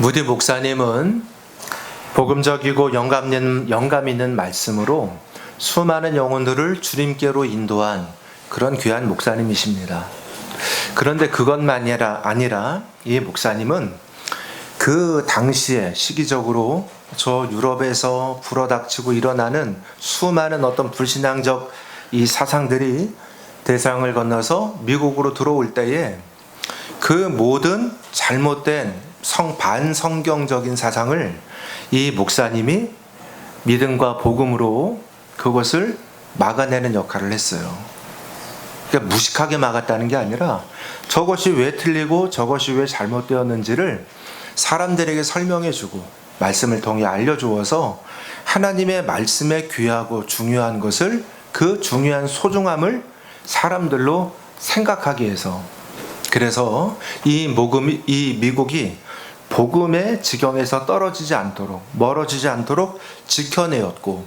무디 목사님은 복음적이고 영감 있는 말씀으로 수많은 영혼들을 주님께로 인도한 그런 귀한 목사님이십니다. 그런데 그것만이 아니라 이 목사님은 그 당시에 시기적으로 저 유럽에서 불어닥치고 일어나는 수많은 어떤 불신앙적 이 사상들이 대서양을 건너서 미국으로 들어올 때에 그 모든 잘못된 반성경적인 사상을 이 목사님이 믿음과 복음으로 그것을 막아내는 역할을 했어요. 그러니까 무식하게 막았다는 게 아니라 저것이 왜 틀리고 저것이 왜 잘못되었는지를 사람들에게 설명해주고 말씀을 통해 알려주어서 하나님의 말씀에 귀하고 중요한 것을, 그 중요한 소중함을 사람들로 생각하게 해서, 그래서 이 미국이 복음의 지경에서 떨어지지 않도록, 멀어지지 않도록 지켜내었고,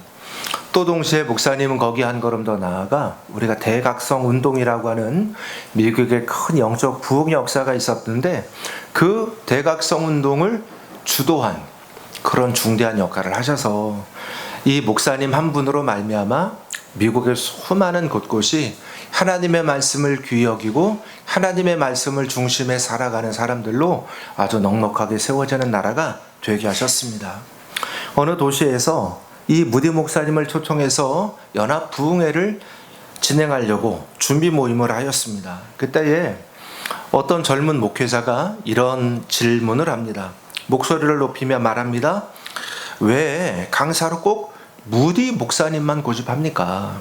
또 동시에 목사님은 거기 한 걸음 더 나아가 우리가 대각성 운동이라고 하는 미국의 큰 영적 부흥 역사가 있었는데 그 대각성 운동을 주도한 그런 중대한 역할을 하셔서 이 목사님 한 분으로 말미암아 미국의 수많은 곳곳이 하나님의 말씀을 귀히 여기고 하나님의 말씀을 중심에 살아가는 사람들로 아주 넉넉하게 세워지는 나라가 되게 하셨습니다. 어느 도시에서 이 무디 목사님을 초청해서 연합 부흥회를 진행하려고 준비 모임을 하였습니다. 그때에 어떤 젊은 목회자가 이런 질문을 합니다. 목소리를 높이며 말합니다. 왜 강사로 꼭 무디 목사님만 고집합니까?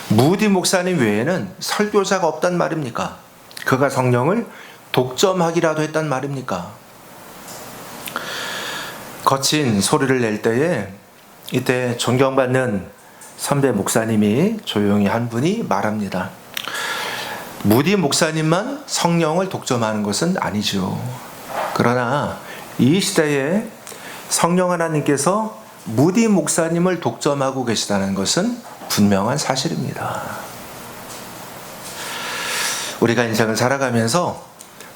무디 목사님 외에는 설교자가 없단 말입니까? 그가 성령을 독점하기라도 했단 말입니까? 거친 소리를 낼 때에 이때 존경받는 선배 목사님이 조용히 한 분이 말합니다. 무디 목사님만 성령을 독점하는 것은 아니죠. 그러나 이 시대에 성령 하나님께서 무디 목사님을 독점하고 계시다는 것은 분명한 사실입니다. 우리가 인생을 살아가면서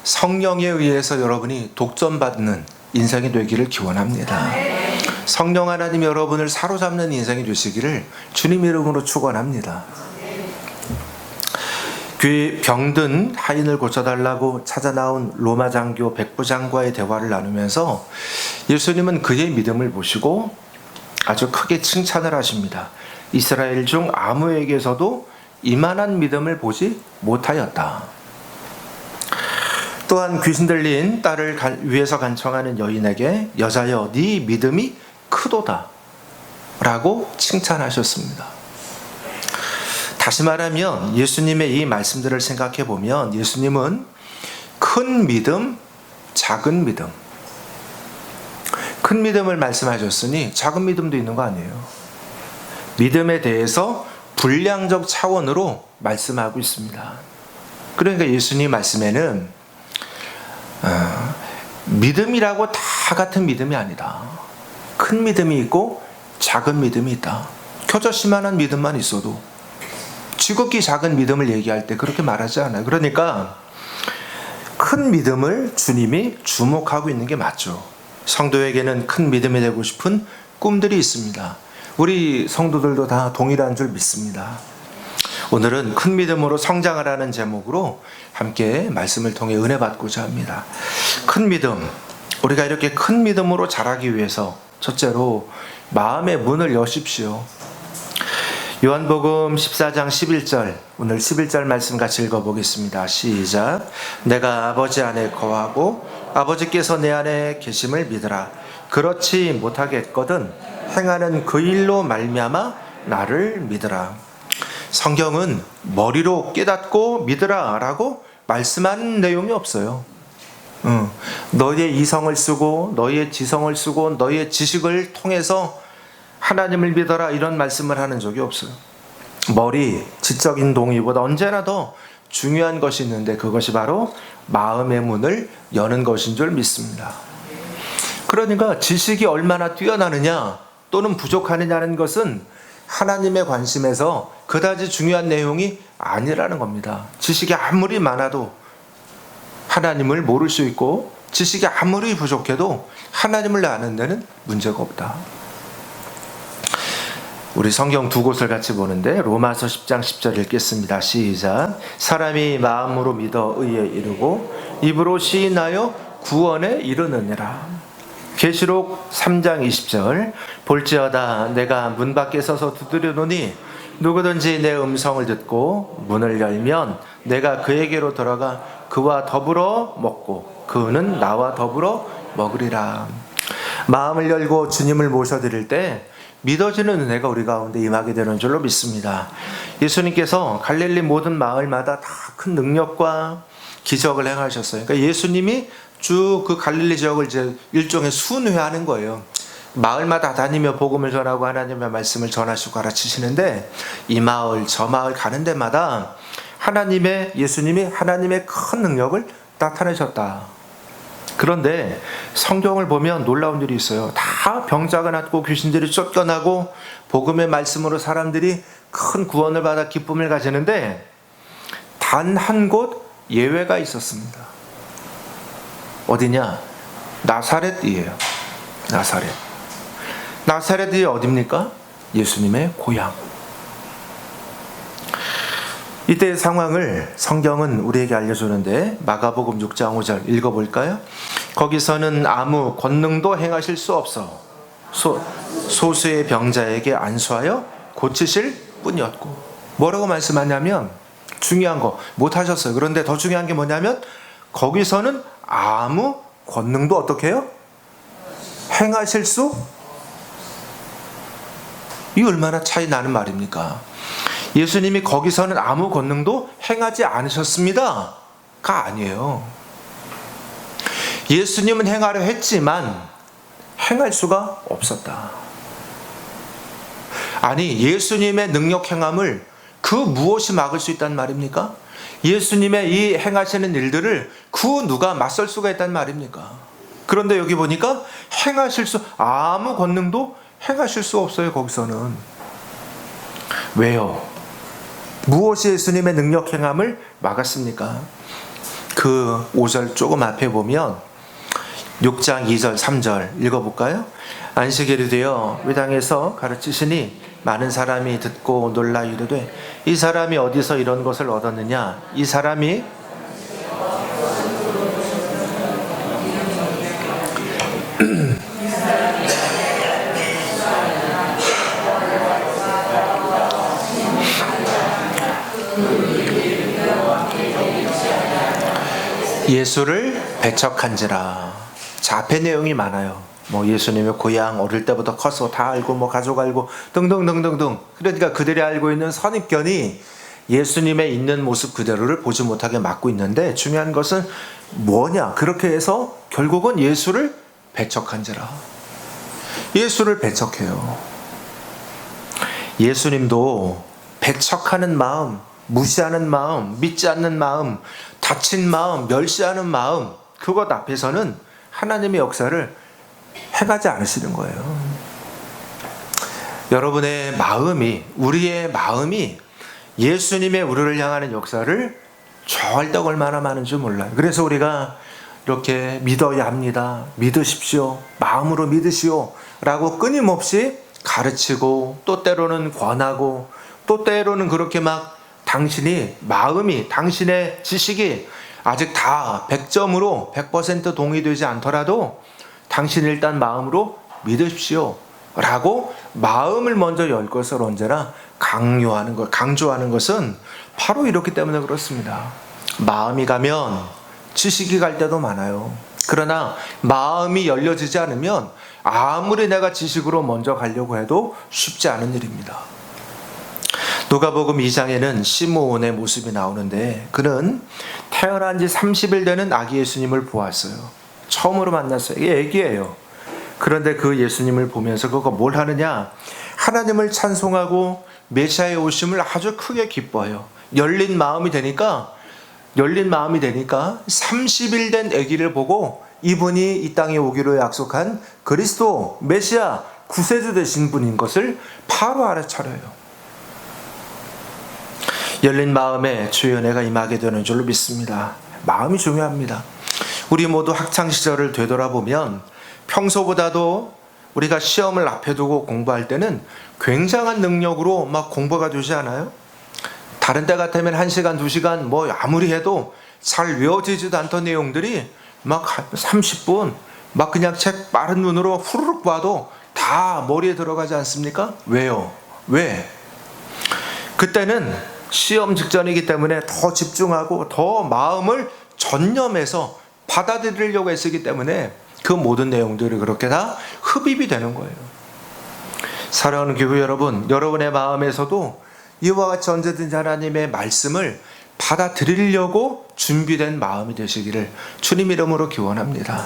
성령에 의해서 여러분이 독점받는 인생이 되기를 기원합니다. 성령 하나님 여러분을 사로잡는 인생이 되시기를 주님 이름으로 축원합니다. 병든 하인을 고쳐달라고 찾아 나온 로마 장교 백부장과의 대화를 나누면서 예수님은 그의 믿음을 보시고 아주 크게 칭찬을 하십니다. 이스라엘 중 아무에게서도 이만한 믿음을 보지 못하였다. 또한 귀신 들린 딸을 위해서 간청하는 여인에게 여자여 네 믿음이 크도다 라고 칭찬하셨습니다. 다시 말하면 예수님의 이 말씀들을 생각해 보면 예수님은 큰 믿음, 작은 믿음, 큰 믿음을 말씀하셨으니 작은 믿음도 있는 거 아니에요. 믿음에 대해서 분량적 차원으로 말씀하고 있습니다. 그러니까 예수님 말씀에는 믿음이라고 다 같은 믿음이 아니다. 큰 믿음이 있고 작은 믿음이 있다. 겨자씨만한 믿음만 있어도 지극히 작은 믿음을 얘기할 때 그렇게 말하지 않아요. 그러니까 큰 믿음을 주님이 주목하고 있는 게 맞죠. 성도에게는 큰 믿음이 되고 싶은 꿈들이 있습니다. 우리 성도들도 다 동일한 줄 믿습니다. 오늘은 큰 믿음으로 성장하라는 제목으로 함께 말씀을 통해 은혜 받고자 합니다. 큰 믿음, 우리가 이렇게 큰 믿음으로 자라기 위해서 첫째로 마음의 문을 여십시오. 요한복음 14장 11절, 오늘 11절 말씀 같이 읽어보겠습니다. 시작. 내가 아버지 안에 거하고 아버지께서 내 안에 계심을 믿으라. 그렇지 못하겠거든 행하는 그 일로 말미암아 나를 믿으라. 성경은 머리로 깨닫고 믿으라 라고 말씀하는 내용이 없어요. 너의 이성을 쓰고 너의 지성을 쓰고 너의 지식을 통해서 하나님을 믿어라 이런 말씀을 하는 적이 없어요. 머리, 지적인 동의보다 언제나 더 중요한 것이 있는데 그것이 바로 마음의 문을 여는 것인 줄 믿습니다. 그러니까 지식이 얼마나 뛰어나느냐 또는 부족하느냐는 것은 하나님의 관심에서 그다지 중요한 내용이 아니라는 겁니다. 지식이 아무리 많아도 하나님을 모를 수 있고 지식이 아무리 부족해도 하나님을 아는 데는 문제가 없다. 우리 성경 두 곳을 같이 보는데 로마서 10장 10절 읽겠습니다. 시작. 사람이 마음으로 믿어 의에 이르고 입으로 시인하여 구원에 이르느니라. 계시록 3장 20절. 볼지어다 내가 문 밖에 서서 두드려노니 누구든지 내 음성을 듣고 문을 열면 내가 그에게로 들어가 그와 더불어 먹고 그는 나와 더불어 먹으리라. 마음을 열고 주님을 모셔드릴 때 믿어지는 은혜가 우리 가운데 임하게 되는 줄로 믿습니다. 예수님께서 갈릴리 모든 마을마다 다 큰 능력과 기적을 행하셨어요. 그러니까 예수님이 쭉 그 갈릴리 지역을 이제 일종의 순회하는 거예요. 마을마다 다니며 복음을 전하고 하나님의 말씀을 전하시고 가르치시는데 이 마을 저 마을 가는 데마다 예수님이 하나님의 큰 능력을 나타내셨다. 그런데 성경을 보면 놀라운 일이 있어요. 다 병자가 낫고 귀신들이 쫓겨나고 복음의 말씀으로 사람들이 큰 구원을 받아 기쁨을 가지는데 단 한 곳 예외가 있었습니다. 어디냐? 나사렛이에요. 나사렛이 어디입니까? 예수님의 고향. 이때의 상황을 성경은 우리에게 알려주는데 마가복음 6장 5절 읽어볼까요? 거기서는 아무 권능도 행하실 수 없어 소수의 병자에게 안수하여 고치실 뿐이었고, 뭐라고 말씀하냐면 중요한 거 못하셨어요. 그런데 더 중요한 게 뭐냐면 거기서는 아무 권능도 어떻게 해요? 행하실 수? 이 얼마나 차이 나는 말입니까? 예수님이 거기서는 아무 권능도 행하지 않으셨습니다가 아니에요. 예수님은 행하려 했지만 행할 수가 없었다. 아니, 예수님의 능력 행함을 그 무엇이 막을 수 있단 말입니까? 예수님의 이 행하시는 일들을 그 누가 맞설 수가 있단 말입니까? 그런데 여기 보니까 아무 권능도 행하실 수 없어요. 거기서는. 왜요? 무엇이 예수님의 능력 행함을 막았습니까? 그 5절 조금 앞에 보면 6장 2절 3절 읽어볼까요? 안식일이 되어 회당에서 가르치시니 많은 사람이 듣고 놀라 이르되 이 사람이 어디서 이런 것을 얻었느냐? 이 사람이 예수를 배척한지라. 자, 앞에 내용이 많아요. 예수님의 고향, 어릴 때부터 커서 다 알고 가족 알고 등등등등등. 그러니까 그들이 알고 있는 선입견이 예수님의 있는 모습 그대로를 보지 못하게 막고 있는데, 중요한 것은 뭐냐? 그렇게 해서 결국은 예수를 배척한지라. 예수를 배척해요. 예수님도 배척하는 마음, 무시하는 마음, 믿지 않는 마음, 다친 마음, 멸시하는 마음, 그것 앞에서는 하나님의 역사를 행하지 않으시는 거예요. 여러분의 마음이, 우리의 마음이 예수님의 우리를 향하는 역사를 좋아할 때가 얼마나 많은지 몰라요. 그래서 우리가 이렇게 믿어야 합니다. 믿으십시오. 마음으로 믿으시오. 라고 끊임없이 가르치고, 또 때로는 권하고, 또 때로는 그렇게 당신의 지식이 아직 다 100점으로 100% 동의되지 않더라도 당신 일단 마음으로 믿으십시오 라고 마음을 먼저 열 것을 언제나 강조하는 것은 바로 이렇기 때문에 그렇습니다. 마음이 가면 지식이 갈 때도 많아요. 그러나 마음이 열려지지 않으면 아무리 내가 지식으로 먼저 가려고 해도 쉽지 않은 일입니다. 누가복음 2장에는 시므온의 모습이 나오는데, 그는 태어난 지 30일 되는 아기 예수님을 보았어요. 처음으로 만났어요. 이게 애기예요. 그런데 그 예수님을 보면서 그가 뭘 하느냐? 하나님을 찬송하고 메시아의 오심을 아주 크게 기뻐해요. 열린 마음이 되니까 30일 된 아기를 보고 이분이 이 땅에 오기로 약속한 그리스도, 메시아, 구세주 되신 분인 것을 바로 알아차려요. 열린 마음에 주의 은혜가 임하게 되는 줄로 믿습니다. 마음이 중요합니다. 우리 모두 학창 시절을 되돌아보면 평소보다도 우리가 시험을 앞에 두고 공부할 때는 굉장한 능력으로 막 공부가 되지 않아요? 다른 때 같으면 1시간, 2시간 뭐 아무리 해도 잘 외워지지도 않던 내용들이 막 30분 막 그냥 책 빠른 눈으로 후루룩 봐도 다 머리에 들어가지 않습니까? 왜요? 왜? 그때는 시험 직전이기 때문에 더 집중하고 더 마음을 전념해서 받아들이려고 애쓰기 때문에 그 모든 내용들이 그렇게 다 흡입이 되는 거예요. 사랑하는 교회 여러분, 여러분의 마음에서도 이와 같이 언제든지 하나님의 말씀을 받아들이려고 준비된 마음이 되시기를 주님 이름으로 기원합니다.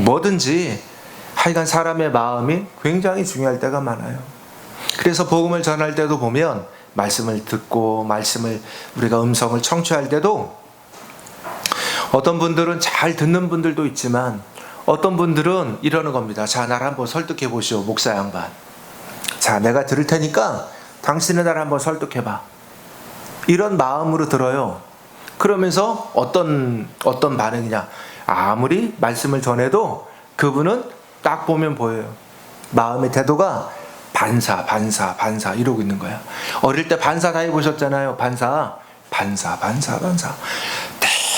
뭐든지 하여간 사람의 마음이 굉장히 중요할 때가 많아요. 그래서 복음을 전할 때도 보면 말씀을 듣고 우리가 음성을 청취할 때도 어떤 분들은 잘 듣는 분들도 있지만 어떤 분들은 이러는 겁니다. 자, 나를 한번 설득해 보시오, 목사 양반. 자, 내가 들을 테니까 당신은 나를 한번 설득해 봐. 이런 마음으로 들어요. 그러면서 어떤 반응이냐? 아무리 말씀을 전해도 그분은 딱 보면 보여요. 마음의 태도가 반사 이러고 있는 거야. 어릴 때 반사 다 해보셨잖아요. 반사.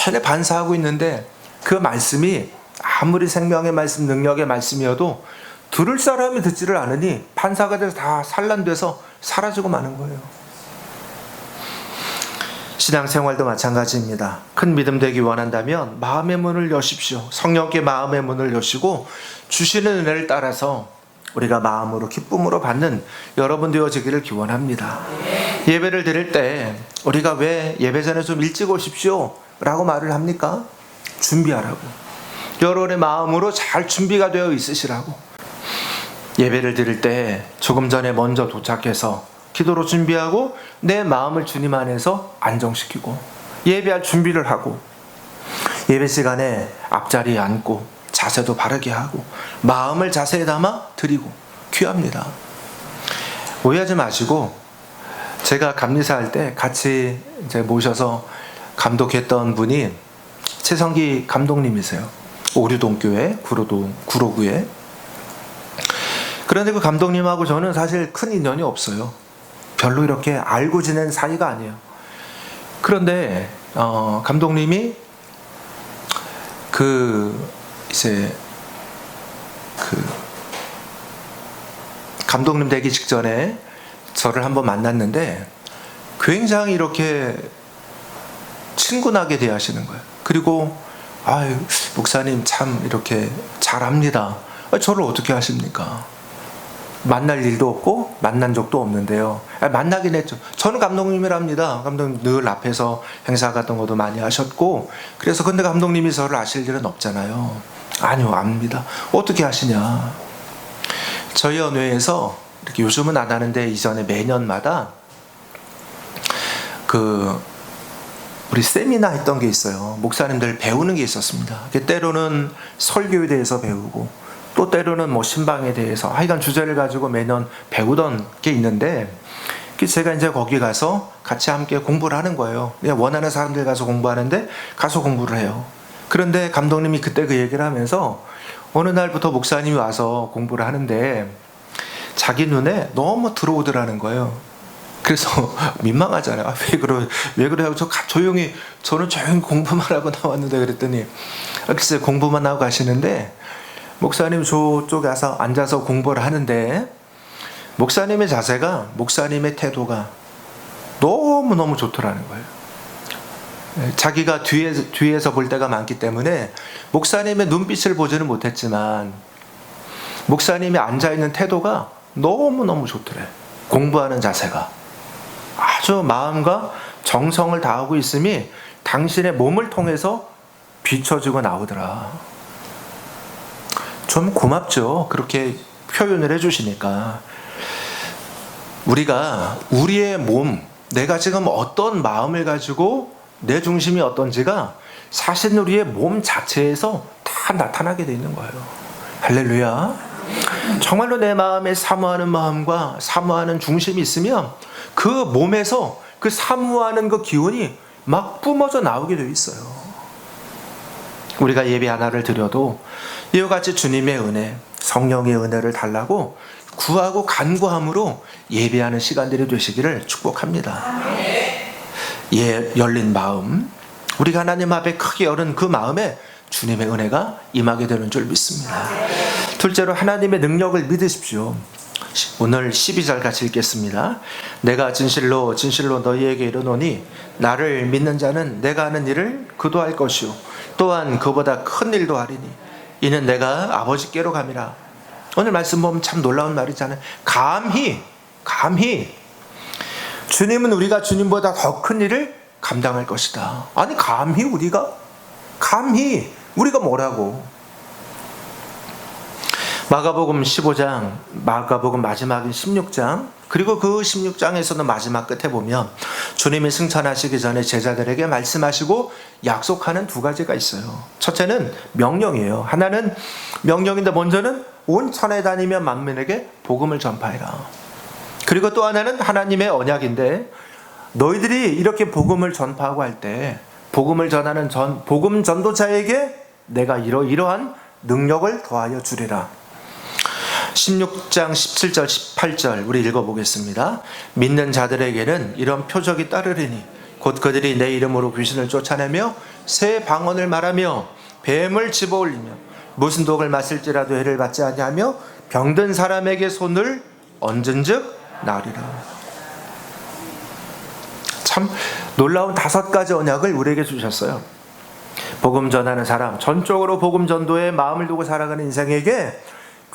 내내 반사하고 있는데 그 말씀이 아무리 생명의 말씀, 능력의 말씀이어도 들을 사람이 듣지를 않으니 반사가 돼서 다 산란돼서 사라지고 마는 거예요. 신앙생활도 마찬가지입니다. 큰 믿음 되기 원한다면 마음의 문을 여십시오. 성령께 마음의 문을 여시고 주시는 은혜를 따라서 우리가 마음으로 기쁨으로 받는 여러분 되어지기를 기원합니다. 예배를 드릴 때 우리가 왜 예배 전에 좀 일찍 오십시오 라고 말을 합니까? 준비하라고. 여러분의 마음으로 잘 준비가 되어 있으시라고. 예배를 드릴 때 조금 전에 먼저 도착해서 기도로 준비하고 내 마음을 주님 안에서 안정시키고 예배할 준비를 하고 예배 시간에 앞자리에 앉고 자세도 바르게 하고 마음을 자세에 담아 드리고 귀합니다. 오해하지 마시고 제가 감리사할 때 같이 이제 모셔서 감독했던 분이 최성기 감독님이세요. 오류동교회 구로구에. 그런데 그 감독님하고 저는 사실 큰 인연이 없어요. 별로 이렇게 알고 지낸 사이가 아니에요. 그런데 감독님이 감독님 되기 직전에 저를 한번 만났는데 굉장히 이렇게 친근하게 대하시는 거예요. 그리고 아유, 목사님 참 이렇게 잘합니다. 저를 어떻게 하십니까? 만날 일도 없고 만난 적도 없는데요. 만나긴 했죠. 저는 감독님이랍니다. 감독님 늘 앞에서 행사 같은 것도 많이 하셨고 그래서 근데 감독님이 저를 아실 일은 없잖아요. 아니요, 압니다. 어떻게 하시냐? 저희 연회에서 이렇게 요즘은 안 하는데 이전에 매년마다 우리 세미나 했던 게 있어요. 목사님들 배우는 게 있었습니다. 때로는 설교에 대해서 배우고 또 때로는 뭐 신방에 대해서 하여간 주제를 가지고 매년 배우던 게 있는데 제가 이제 거기 가서 같이 함께 공부를 하는 거예요. 그냥 원하는 사람들 가서 공부하는데 가서 공부를 해요. 그런데 감독님이 그때 그 얘기를 하면서 어느 날부터 목사님이 와서 공부를 하는데 자기 눈에 너무 들어오더라는 거예요. 그래서 민망하잖아요. 왜 그래요? 저는 조용히 공부만 하고 나왔는데 그랬더니 글쎄 공부만 하고 가시는데 목사님 저쪽에 와서 앉아서 공부를 하는데 목사님의 자세가, 목사님의 태도가 너무너무 좋더라는 거예요. 자기가 뒤에서 볼 때가 많기 때문에 목사님의 눈빛을 보지는 못했지만 목사님이 앉아있는 태도가 너무너무 좋더래. 공부하는 자세가 아주 마음과 정성을 다하고 있음이 당신의 몸을 통해서 비춰지고 나오더라. 좀 고맙죠. 그렇게 표현을 해주시니까. 우리가 우리의 몸, 내가 지금 어떤 마음을 가지고 내 중심이 어떤지가 사실 우리의 몸 자체에서 다 나타나게 되어 있는 거예요. 할렐루야. 정말로 내 마음에 사모하는 마음과 사모하는 중심이 있으면 그 몸에서 그 사모하는 그 기운이 막 뿜어져 나오게 되어 있어요. 우리가 예배 하나를 드려도 이와 같이 주님의 은혜, 성령의 은혜를 달라고 구하고 간구함으로 예배하는 시간들이 되시기를 축복합니다. 열린 마음, 우리가 하나님 앞에 크게 열은 그 마음에 주님의 은혜가 임하게 되는 줄 믿습니다. 둘째로 하나님의 능력을 믿으십시오. 오늘 12절 같이 읽겠습니다. 내가 진실로 너희에게 이르노니 나를 믿는 자는 내가 하는 일을 그도 할 것이요 또한 그보다 큰 일도 하리니 이는 내가 아버지께로 감이라. 오늘 말씀 보면 참 놀라운 말이잖아요. 감히 주님은 우리가 주님보다 더 큰 일을 감당할 것이다. 아니 감히 우리가 뭐라고? 마가복음 15장, 마가복음 마지막인 16장, 그리고 그 16장에서는 마지막 끝에 보면 주님이 승천하시기 전에 제자들에게 말씀하시고 약속하는 두 가지가 있어요. 첫째는 명령이에요. 하나는 명령인데 먼저는 온 천에 다니며 만민에게 복음을 전파해라. 그리고 또 하나는 하나님의 언약인데 너희들이 이렇게 복음을 전파하고 할 때 복음을 전하는 복음 전도자에게 내가 이러한 능력을 더하여 주리라. 16장 17절 18절 우리 읽어보겠습니다. 믿는 자들에게는 이런 표적이 따르리니 곧 그들이 내 이름으로 귀신을 쫓아내며 새 방언을 말하며 뱀을 집어올리며 무슨 독을 마실지라도 해를 받지 아니하며 병든 사람에게 손을 얹은즉 나으리라. 참 놀라운 5가지 언약을 우리에게 주셨어요. 복음 전하는 사람, 전적으로 복음 전도에 마음을 두고 살아가는 인생에게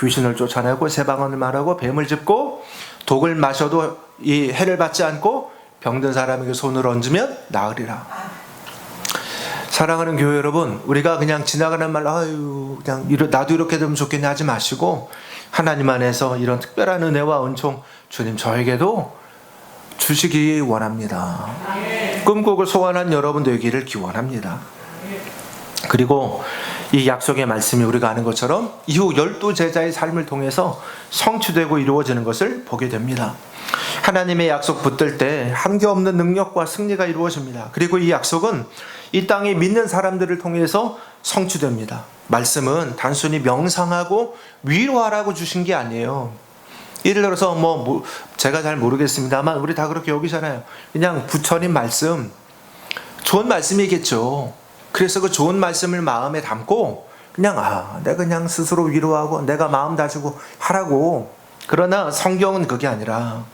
귀신을 쫓아내고 새 방언을 말하고 뱀을 짚고 독을 마셔도 이 해를 받지 않고 병든 사람에게 손을 얹으면 나으리라. 사랑하는 교회 여러분, 우리가 그냥 지나가는 말로 그냥 나도 이렇게 되면 좋겠네 하지 마시고 하나님 안에서 이런 특별한 은혜와 은총 주님 저에게도 주시기 원합니다. 꿈꾸고 소원한 여러분 되기를 기원합니다. 그리고 이 약속의 말씀이 우리가 아는 것처럼 이후 12제자의 삶을 통해서 성취되고 이루어지는 것을 보게 됩니다. 하나님의 약속 붙들 때 한계없는 능력과 승리가 이루어집니다. 그리고 이 약속은 이 땅에 믿는 사람들을 통해서 성취됩니다. 말씀은 단순히 명상하고 위로하라고 주신 게 아니에요. 예를 들어서 제가 잘 모르겠습니다만 우리 다 그렇게 여기잖아요. 그냥 부처님 말씀, 좋은 말씀이겠죠. 그래서 그 좋은 말씀을 마음에 담고 그냥 내가 그냥 스스로 위로하고 내가 마음 다지고 하라고. 그러나 성경은 그게 아니라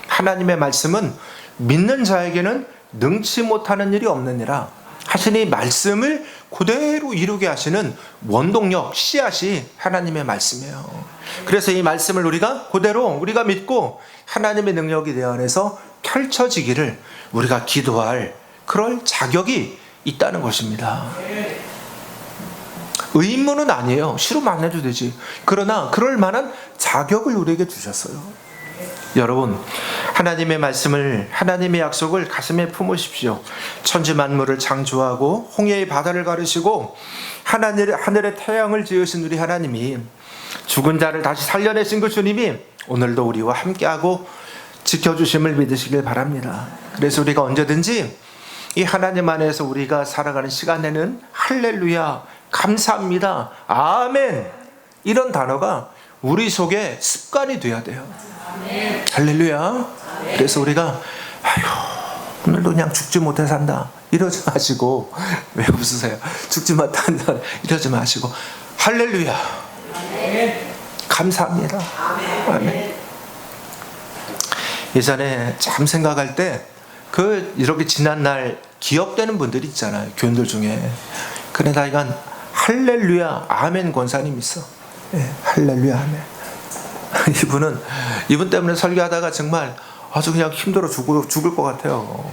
하나님의 말씀은 믿는 자에게는 능치 못하는 일이 없느니라 하시니 말씀을 그대로 이루게 하시는 원동력, 씨앗이 하나님의 말씀이에요. 그래서 이 말씀을 우리가 믿고 하나님의 능력이 내 안에서 펼쳐지기를 우리가 기도할 그럴 자격이 있다는 것입니다. 의무는 아니에요. 싫으면 안 해도 되지. 그러나 그럴 만한 자격을 우리에게 주셨어요. 여러분, 하나님의 말씀을, 하나님의 약속을 가슴에 품으십시오. 천지 만물을 창조하고 홍해의 바다를 가르시고 하늘의 태양을 지으신 우리 하나님이, 죽은 자를 다시 살려내신 그 주님이 오늘도 우리와 함께하고 지켜주심을 믿으시길 바랍니다. 그래서 우리가 언제든지 이 하나님 안에서 우리가 살아가는 시간에는 할렐루야, 감사합니다, 아멘, 이런 단어가 우리 속에 습관이 돼야 돼요. 아멘. 할렐루야. 아멘. 그래서 우리가 오늘도 그냥 죽지 못해 산다 이러지 마시고, 왜 웃으세요? 죽지 못해 산다 이러지 마시고 할렐루야, 아멘. 감사합니다, 아멘. 아멘. 예전에 참 생각할 때 이렇게 지난날 기억되는 분들이 있잖아요, 교인들 중에. 그래 나이간 할렐루야 아멘 권사님 있어. 네, 할렐루야 아멘. 이분 때문에 설교하다가 정말 아주 그냥 힘들어 죽을 것 같아요.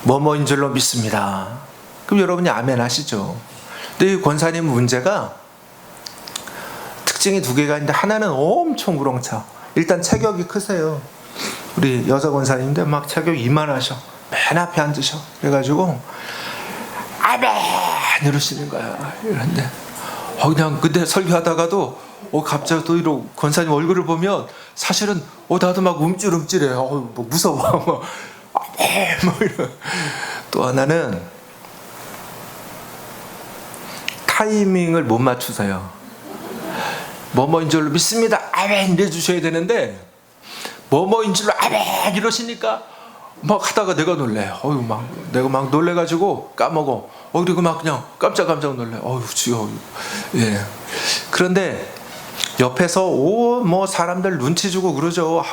뭐뭐인 줄로 믿습니다. 그럼 여러분이 아멘 하시죠. 근데 이 권사님 문제가 특징이 2개가 있는데, 하나는 엄청 우렁차. 일단 체격이 크세요. 우리 여자 권사님인데 막 체격이 이만하셔. 맨 앞에 앉으셔. 그래가지고 아멘 이러시는 거야. 이런데 그냥 근데 설교하다가도 갑자기 또 이러고 권사님 얼굴을 보면 사실은 나도 막 움찔움찔해. 무서워. 아멘 이러. 또 하나는 타이밍을 못 맞추세요. 뭐뭐인 줄로 믿습니다. 아멘 이래주셔야 되는데 뭐뭐인 줄로 아멘 이러시니까 막 하다가 내가 놀래요. 내가 막 놀래가지고 까먹어. 그리고 막 그냥 깜짝 놀래. 주여. 예. 그런데 옆에서 뭐 사람들 눈치 주고 그러죠.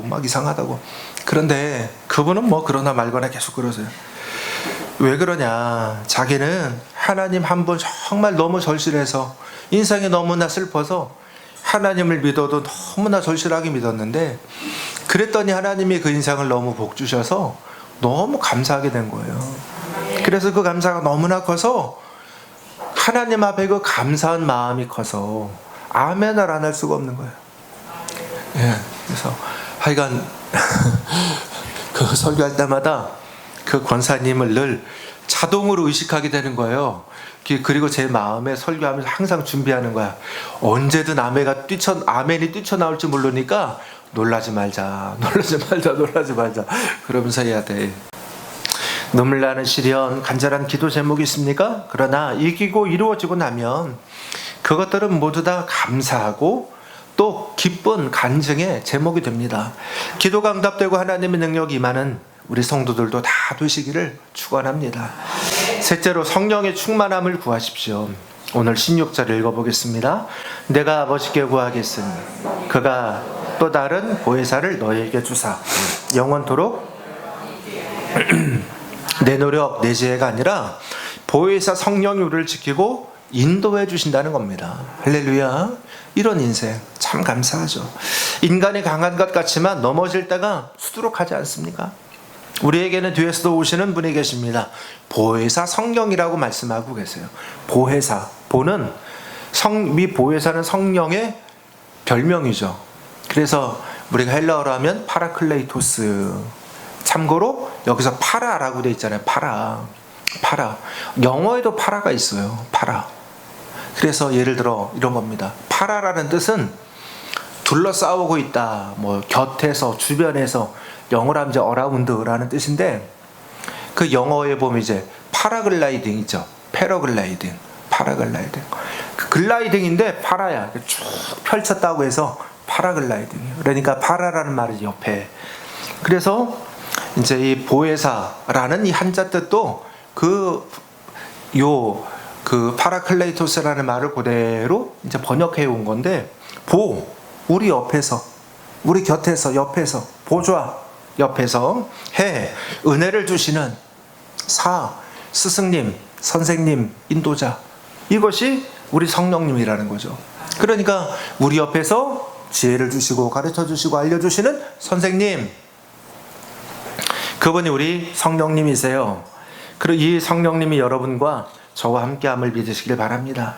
막 이상하다고. 그런데 그분은 뭐 그러나 말거나 계속 그러세요. 왜 그러냐? 자기는 하나님 한 분 정말 너무 절실해서 인생이 너무나 슬퍼서 하나님을 믿어도 너무나 절실하게 믿었는데 그랬더니 하나님이 그 인생을 너무 복 주셔서 너무 감사하게 된 거예요. 그래서 그 감사가 너무나 커서 하나님 앞에 그 감사한 마음이 커서 아멘을 안 할 수가 없는 거예요. 예, 그래서 하여간 그 설교할 때마다 그 권사님을 늘 자동으로 의식하게 되는 거예요. 그리고 제 마음에 설교하면서 항상 준비하는 거야. 언제든 아멘이 뛰쳐나올지 모르니까 놀라지 말자. 그러면서 해야 돼. 눈물 나는 시련, 간절한 기도 제목이 있습니까? 그러나 이기고 이루어지고 나면 그것들은 모두 다 감사하고 또 기쁜 간증의 제목이 됩니다. 기도가 응답되고 하나님의 능력이 임하는 우리 성도들도 다 되시기를 축원합니다. 셋째로 성령의 충만함을 구하십시오. 오늘 16절 읽어보겠습니다. 내가 아버지께 구하겠으니 그가 또 다른 보혜사를 너에게 주사 영원토록 내 노력 내 지혜가 아니라 보혜사 성령이 우리를 지키고 인도해 주신다는 겁니다. 할렐루야. 이런 인생 참 감사하죠. 인간이 강한 것 같지만 넘어질 때가 수두룩하지 않습니까? 우리에게는 뒤에서도 오시는 분이 계십니다. 보혜사 성령이라고 말씀하고 계세요. 보혜사, 이 보혜사는 성령의 별명이죠. 그래서 우리가 헬라어로 하면 파라클레이토스. 참고로 여기서 파라라고 돼 있잖아요. 파라. 영어에도 파라가 있어요. 파라. 그래서 예를 들어 이런 겁니다. 파라라는 뜻은 둘러싸고 있다. 뭐 곁에서, 주변에서, 영어로 하면 이제 어라운드라는 뜻인데, 그 영어에 보면 이제 파라글라이딩 있죠. 패러글라이딩. 그 글라이딩인데 파라야. 쭉 펼쳤다고 해서 파라글라이딩이에요. 그러니까 파라라는 말이 옆에. 그래서 이제 이 보혜사라는 이 한자 뜻도 그 파라클레이토스라는 말을 그대로 이제 번역해 온 건데, 우리 옆에서, 우리 곁에서, 옆에서, 보좌 옆에서 은혜를 주시는 스승님, 선생님, 인도자, 이것이 우리 성령님이라는 거죠. 그러니까 우리 옆에서 지혜를 주시고 가르쳐 주시고 알려주시는 선생님, 그분이 우리 성령님이세요. 그리고 이 성령님이 여러분과 저와 함께함을 믿으시길 바랍니다.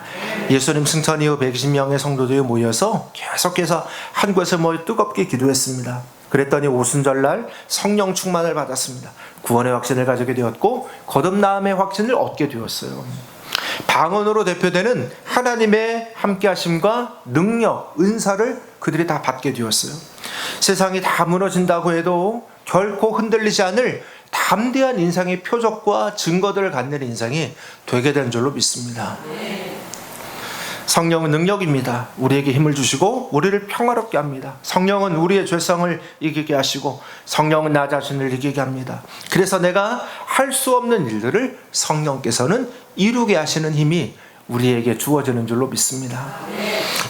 예수님 승천 이후 120명의 성도들이 모여서 계속해서 한 곳에 모여 뜨겁게 기도했습니다. 그랬더니 오순절날 성령 충만을 받았습니다. 구원의 확신을 가지게 되었고 거듭남의 확신을 얻게 되었어요. 방언으로 대표되는 하나님의 함께하심과 능력, 은사를 그들이 다 받게 되었어요. 세상이 다 무너진다고 해도 결코 흔들리지 않을 담대한 인생의 표적과 증거들을 갖는 인생이 되게 된 줄로 믿습니다. 성령은 능력입니다. 우리에게 힘을 주시고 우리를 평화롭게 합니다. 성령은 우리의 죄성을 이기게 하시고 성령은 나 자신을 이기게 합니다. 그래서 내가 할 수 없는 일들을 성령께서는 이루게 하시는 힘이 우리에게 주어지는 줄로 믿습니다.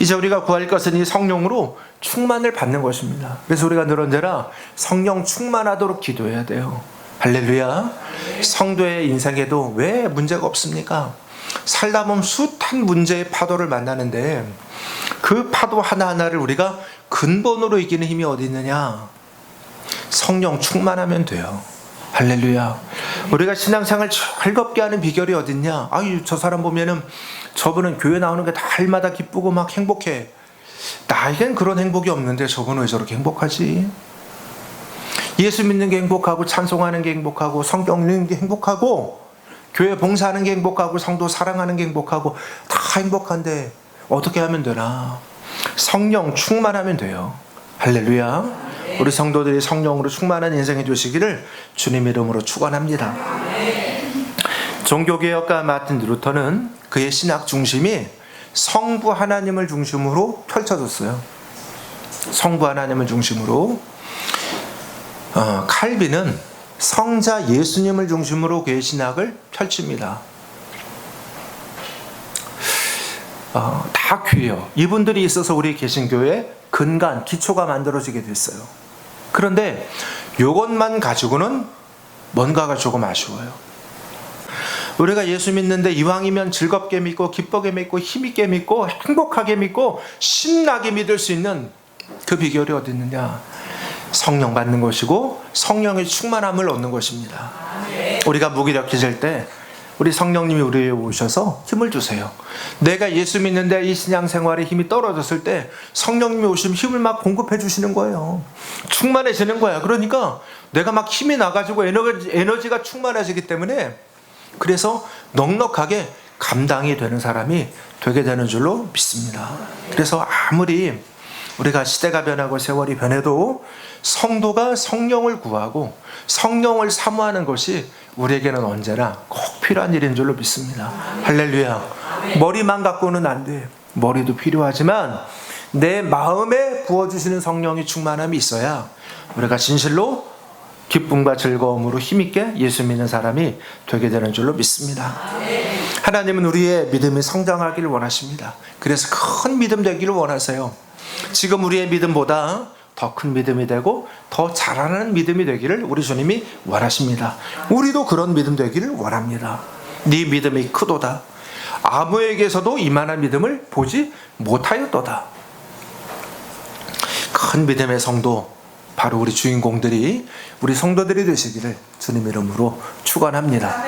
이제 우리가 구할 것은 이 성령으로 충만을 받는 것입니다. 그래서 우리가 늘 언제나 성령 충만하도록 기도해야 돼요. 할렐루야. 성도의 인생에도 왜 문제가 없습니까? 살다 보면 숱한 문제의 파도를 만나는데 그 파도 하나하나를 우리가 근본으로 이기는 힘이 어디 있느냐? 성령 충만하면 돼요. 할렐루야. 우리가 신앙생활 즐겁게 하는 비결이 어딨냐? 저 사람 보면은 저분은 교회 나오는 게 날마다 기쁘고 막 행복해. 나에겐 그런 행복이 없는데 저분은 왜 저렇게 행복하지? 예수 믿는 게 행복하고 찬송하는 게 행복하고 성경 읽는 게 행복하고 교회 봉사하는 게 행복하고 성도 사랑하는 게 행복하고 다 행복한데 어떻게 하면 되나? 성령 충만하면 돼요. 할렐루야. 우리 성도들이 성령으로 충만한 인생이 되시기를 주님 이름으로 축원합니다. 종교개혁가 마틴 루터는 그의 신학 중심이 성부 하나님을 중심으로 펼쳐졌어요. 성부 하나님을 중심으로. 칼빈은 성자 예수님을 중심으로 그의 신학을 펼칩니다. 다 귀해요. 이분들이 있어서 우리 개신교회 근간, 기초가 만들어지게 됐어요. 그런데 이것만 가지고는 뭔가가 조금 아쉬워요. 우리가 예수 믿는데 이왕이면 즐겁게 믿고 기쁘게 믿고 힘있게 믿고 행복하게 믿고 신나게 믿을 수 있는 그 비결이 어디 있느냐? 성령 받는 것이고 성령의 충만함을 얻는 것입니다. 우리가 무기력해질 때 우리 성령님이 우리에 오셔서 힘을 주세요. 내가 예수 믿는데 이 신앙생활에 힘이 떨어졌을 때 성령님이 오시면 힘을 막 공급해 주시는 거예요. 충만해지는 거야. 그러니까 내가 막 힘이 나가지고 에너지가 충만해지기 때문에 그래서 넉넉하게 감당이 되는 사람이 되게 되는 줄로 믿습니다. 그래서 아무리 우리가 시대가 변하고 세월이 변해도 성도가 성령을 구하고 성령을 사모하는 것이 우리에게는 언제나 꼭 필요한 일인 줄로 믿습니다. 할렐루야. 머리만 갖고는 안 돼. 머리도 필요하지만 내 마음에 부어주시는 성령의 충만함이 있어야 우리가 진실로 기쁨과 즐거움으로 힘있게 예수 믿는 사람이 되게 되는 줄로 믿습니다. 하나님은 우리의 믿음이 성장하기를 원하십니다. 그래서 큰 믿음 되기를 원하세요. 지금 우리의 믿음보다 더 큰 믿음이 되고 더 자라나는 믿음이 되기를 우리 주님이 원하십니다. 우리도 그런 믿음 되기를 원합니다. 네 믿음이 크도다. 아무에게서도 이만한 믿음을 보지 못하였도다. 큰 믿음의 성도, 바로 우리 주인공들이 우리 성도들이 되시기를 주님 이름으로 축원합니다.